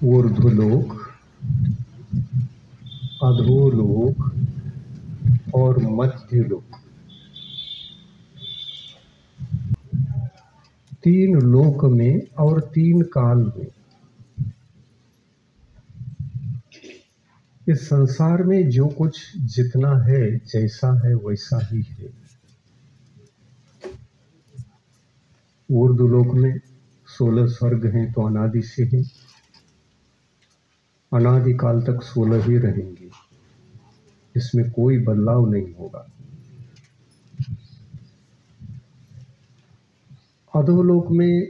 ऊर्ध्वलोक, अधोलोक और मध्यलोक, तीन लोक में और तीन काल में इस संसार में जो कुछ जितना है, जैसा है वैसा ही है। ऊर्ध्वलोक में 16 स्वर्ग हैं तो अनादि से हैं, अनादि काल तक 16 ही रहेंगे, इसमें कोई बदलाव नहीं होगा। अधोलोक में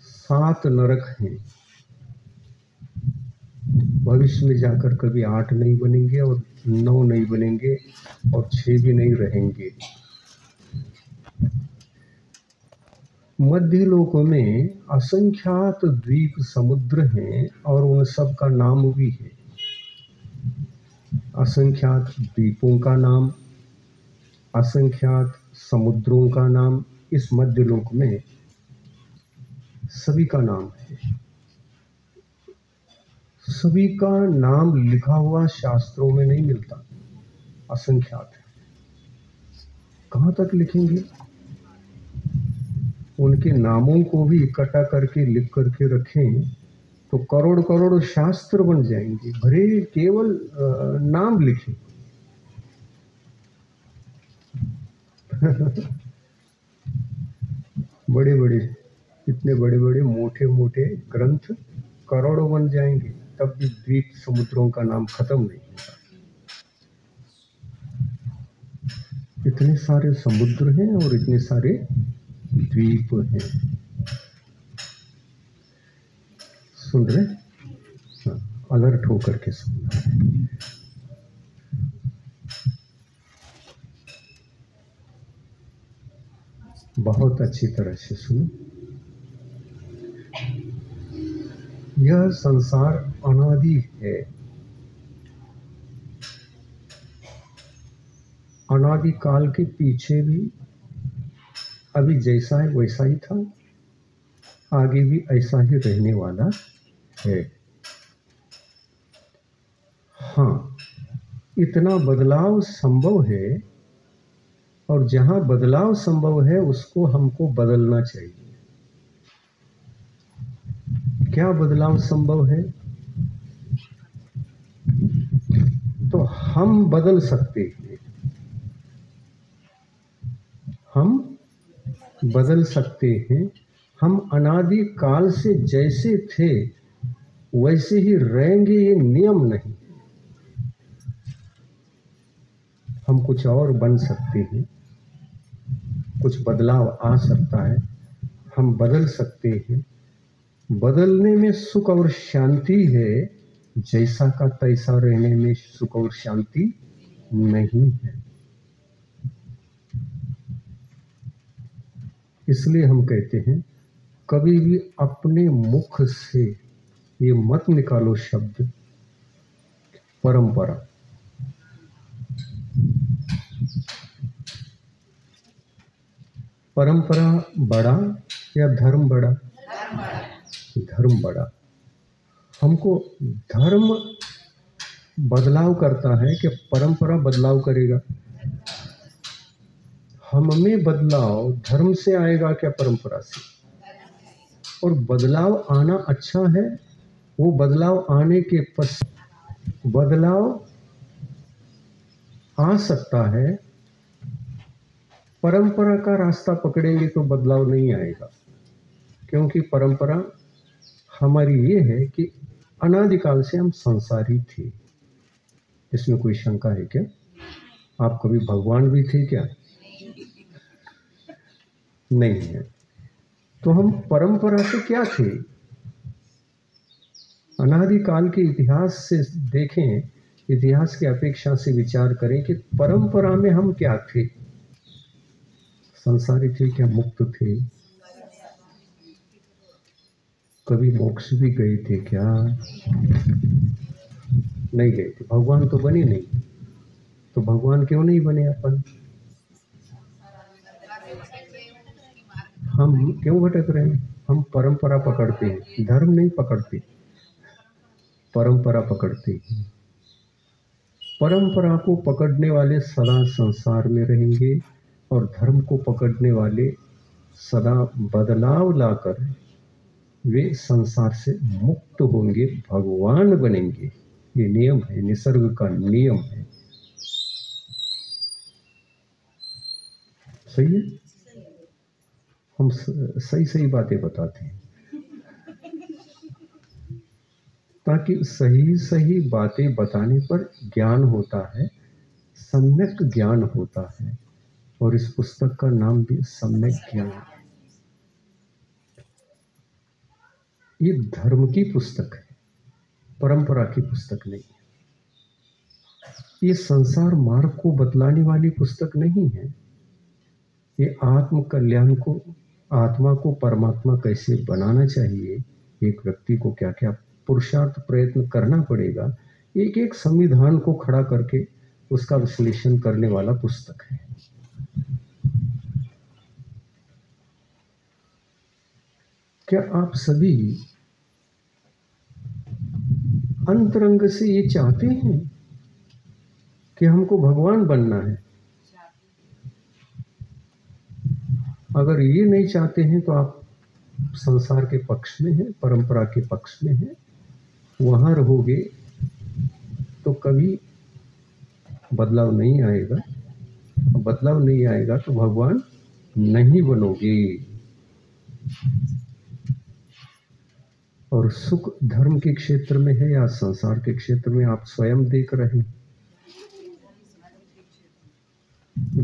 7 नरक हैं, भविष्य में जाकर कभी 8 नहीं बनेंगे और 9 नहीं बनेंगे और 6 भी नहीं रहेंगे। मध्य लोकों में असंख्यात द्वीप समुद्र हैं और उन सब का नाम भी है। असंख्यात द्वीपों का नाम, असंख्यात समुद्रों का नाम इस मध्य लोक में सभी का नाम है। सभी का नाम लिखा हुआ शास्त्रों में नहीं मिलता, असंख्यात है। कहाँ तक लिखेंगे? उनके नामों को भी इकट्ठा करके लिख करके रखें तो करोड़ करोड़ शास्त्र बन जाएंगे, भरे केवल नाम लिखें। बड़े बड़े, इतने बड़े बड़े मोटे मोटे ग्रंथ करोड़ों बन जाएंगे, तब भी द्वीप समुद्रों का नाम खत्म नहीं होगा। इतने सारे समुद्र हैं और इतने सारे द्वीप हैं। सुन रहे? हाँ, अलर्ट होकर के सुनना है। बहुत अच्छी तरह से सुनो। यह संसार अनादि है। अनादि काल के पीछे भी अभी जैसा है वैसा ही था, आगे भी ऐसा ही रहने वाला है। हाँ, इतना बदलाव संभव है और जहाँ बदलाव संभव है उसको हमको बदलना चाहिए। क्या बदलाव संभव है? तो हम बदल सकते हैं, हम बदल सकते हैं। हम अनादि काल से जैसे थे वैसे ही रहेंगे, ये नियम नहीं। हम कुछ और बन सकते हैं, कुछ बदलाव आ सकता है, हम बदल सकते हैं। बदलने में सुख और शांति है, जैसा का तैसा रहने में सुख और शांति नहीं है। इसलिए हम कहते हैं कभी भी अपने मुख से ये मत निकालो शब्द परंपरा। परंपरा बड़ा या धर्म बड़ा? धर्म बड़ा। हमको धर्म बदलाव करता है कि परंपरा बदलाव करेगा? हम में बदलाव धर्म से आएगा क्या परंपरा से? और बदलाव आना अच्छा है। वो बदलाव आने के पश्चात बदलाव आ सकता है। परंपरा का रास्ता पकड़ेंगे तो बदलाव नहीं आएगा, क्योंकि परंपरा हमारी ये है कि अनादिकाल से हम संसारी थे। इसमें कोई शंका है क्या? आप कभी भगवान भी थे क्या? नहीं है। तो हम परंपरा से क्या थे? अनादिकाल के इतिहास से देखें, इतिहास की अपेक्षा से विचार करें कि परंपरा में हम क्या थे। संसारी थे क्या? मुक्त थे? कभी मोक्ष भी गए थे क्या? नहीं गए थे। भगवान तो बने नहीं, तो भगवान क्यों नहीं बने अपन? हम क्यों भटक रहे हैं? हम परंपरा पकड़ते हैं, धर्म नहीं पकड़ते, परंपरा पकड़ते हैं। परंपरा को पकड़ने वाले सदा संसार में रहेंगे और धर्म को पकड़ने वाले सदा बदलाव लाकर वे संसार से मुक्त होंगे, भगवान बनेंगे। ये नियम है, निसर्ग का नियम है। सही है, हम सही सही बातें बताते हैं ताकि सही सही बातें बताने पर ज्ञान होता है, सम्यक ज्ञान होता है। और इस पुस्तक का नाम भी सम्यक ज्ञान है। ये धर्म की पुस्तक है, परंपरा की पुस्तक नहीं है। ये संसार मार्ग को बतलाने वाली पुस्तक नहीं है। ये आत्म कल्याण को, आत्मा को परमात्मा कैसे बनाना चाहिए, एक व्यक्ति को क्या क्या पुरुषार्थ प्रयत्न करना पड़ेगा, एक एक संविधान को खड़ा करके उसका विश्लेषण करने वाला पुस्तक है। क्या आप सभी अंतरंग से ये चाहते हैं कि हमको भगवान बनना है? अगर ये नहीं चाहते हैं तो आप संसार के पक्ष में हैं, परंपरा के पक्ष में हैं। वहां रहोगे तो कभी बदलाव नहीं आएगा। बदलाव नहीं आएगा तो भगवान नहीं बनोगे। और सुख धर्म के क्षेत्र में है या संसार के क्षेत्र में, आप स्वयं देख रहे हैं।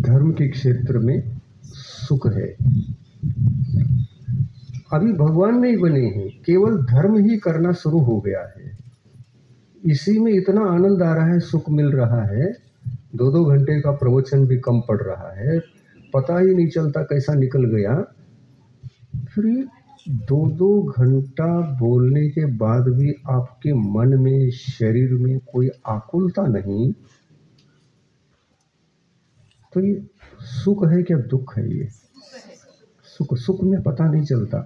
धर्म के क्षेत्र में सुख है। अभी भगवान नहीं बने हैं, केवल धर्म ही करना शुरू हो गया है। इसी में इतना आनंद आ रहा है, सुख मिल रहा है। 2-2 घंटे का प्रवचन भी कम पड़ रहा है, पता ही नहीं चलता कैसा निकल गया। फिर 2-2 घंटा बोलने के बाद भी आपके मन में, शरीर में कोई आकुलता नहीं, तो ये सुख है क्या दुख है? ये सुख, सुख में पता नहीं चलता।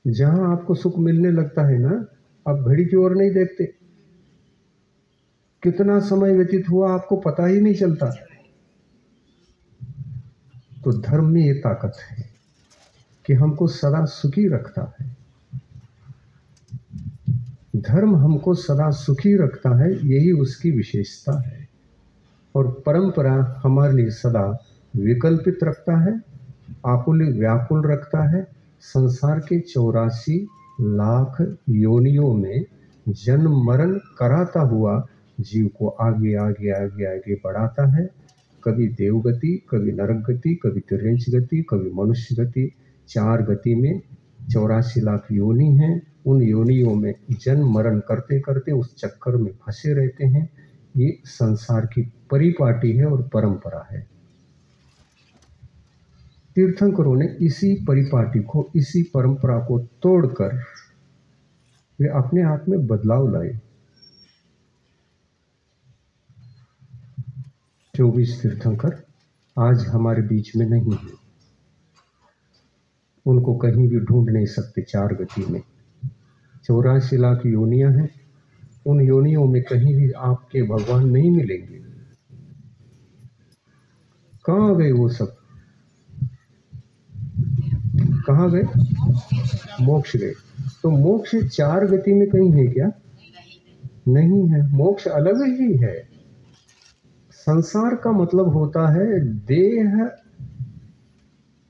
जहां आपको सुख मिलने लगता है ना, आप घड़ी की ओर नहीं देखते, कितना समय व्यतीत हुआ आपको पता ही नहीं चलता। तो धर्म में ये ताकत है कि हमको सदा सुखी रखता है। धर्म हमको सदा सुखी रखता है, यही उसकी विशेषता है। और परंपरा हमारे लिए सदा विकल्पित रखता है, आकुल व्याकुल रखता है। संसार के 84 लाख योनियों में जन्म मरण कराता हुआ जीव को आगे आगे आगे आगे बढ़ाता है। कभी देवगति, कभी नरक गति, कभी तिर्यंच गति, कभी मनुष्य गति। 4 गति में 84 लाख योनि हैं। उन योनियों में जन्म मरण करते करते उस चक्कर में फंसे रहते हैं। ये संसार की परिपाटी है और परंपरा है। तीर्थंकरों ने इसी परिपाटी को, इसी परंपरा को तोड़कर वे अपने आप में बदलाव लाए। 24 तीर्थंकर आज हमारे बीच में नहीं है। उनको कहीं भी ढूंढ नहीं सकते। 4 गति में 84 लाख योनियां हैं। उन योनियों में कहीं भी आपके भगवान नहीं मिलेंगे। कहाँ गए वो सब? कहाँ गए? मोक्ष गए। तो मोक्ष 4 गति में कहीं है क्या? नहीं है। मोक्ष अलग ही है। संसार का मतलब होता है देह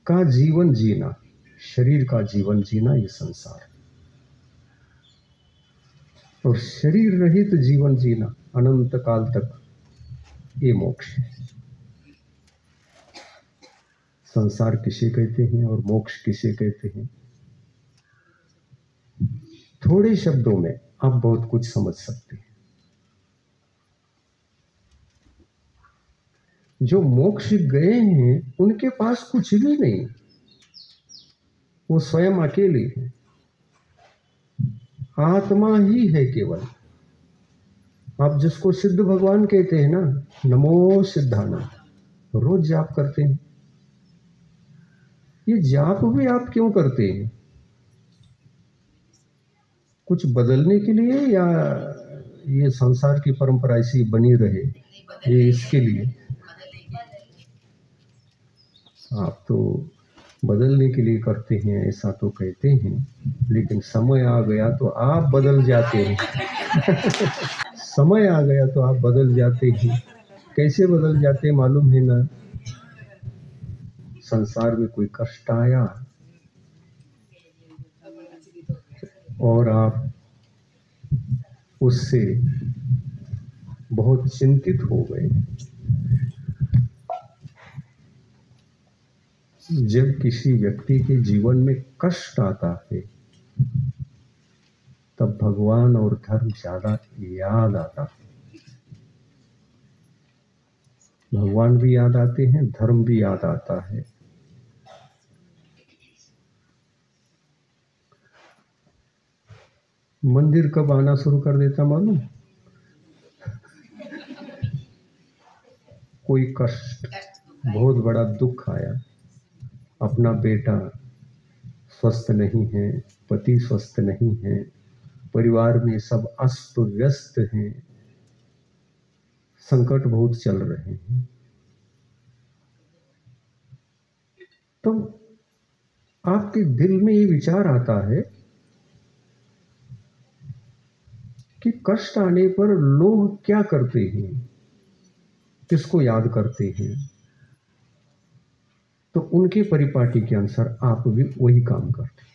का जीवन जीना, शरीर का जीवन जीना, ये संसार। और शरीर रहित जीवन जीना अनंत काल तक, ये मोक्ष है। संसार किसे कहते हैं और मोक्ष किसे कहते हैं? थोड़े शब्दों में आप बहुत कुछ समझ सकते हैं। जो मोक्ष गए हैं उनके पास कुछ भी नहीं, वो स्वयं अकेले हैं। आत्मा ही है केवल। आप जिसको सिद्ध भगवान कहते हैं ना, नमो सिद्धानंद, रोज जाप करते हैं, ये जाप भी आप क्यों करते हैं? कुछ बदलने के लिए या ये संसार की परंपरा ऐसी बनी रहे, ये इसके लिए? आप तो बदलने के लिए करते हैं ऐसा तो कहते हैं, लेकिन समय आ गया तो आप बदल जाते हैं। समय आ गया तो आप बदल जाते हैं। कैसे बदल जाते मालूम है ना? संसार में कोई कष्ट आया और आप उससे बहुत चिंतित हो गए। जब किसी व्यक्ति के जीवन में कष्ट आता है तब भगवान और धर्म ज्यादा याद आता है। भगवान भी याद आते हैं, धर्म भी याद आता है। मंदिर कब आना शुरू कर देता मालूम? कोई कष्ट, बहुत बड़ा दुख आया, अपना बेटा स्वस्थ नहीं है, पति स्वस्थ नहीं है, परिवार में सब अस्त व्यस्त हैं, संकट बहुत चल रहे हैं, तो आपके दिल में ये विचार आता है कि कष्ट आने पर लोग क्या करते हैं, किसको याद करते हैं, तो उनके परिपाटी के अनुसार आप भी वही काम करते हैं।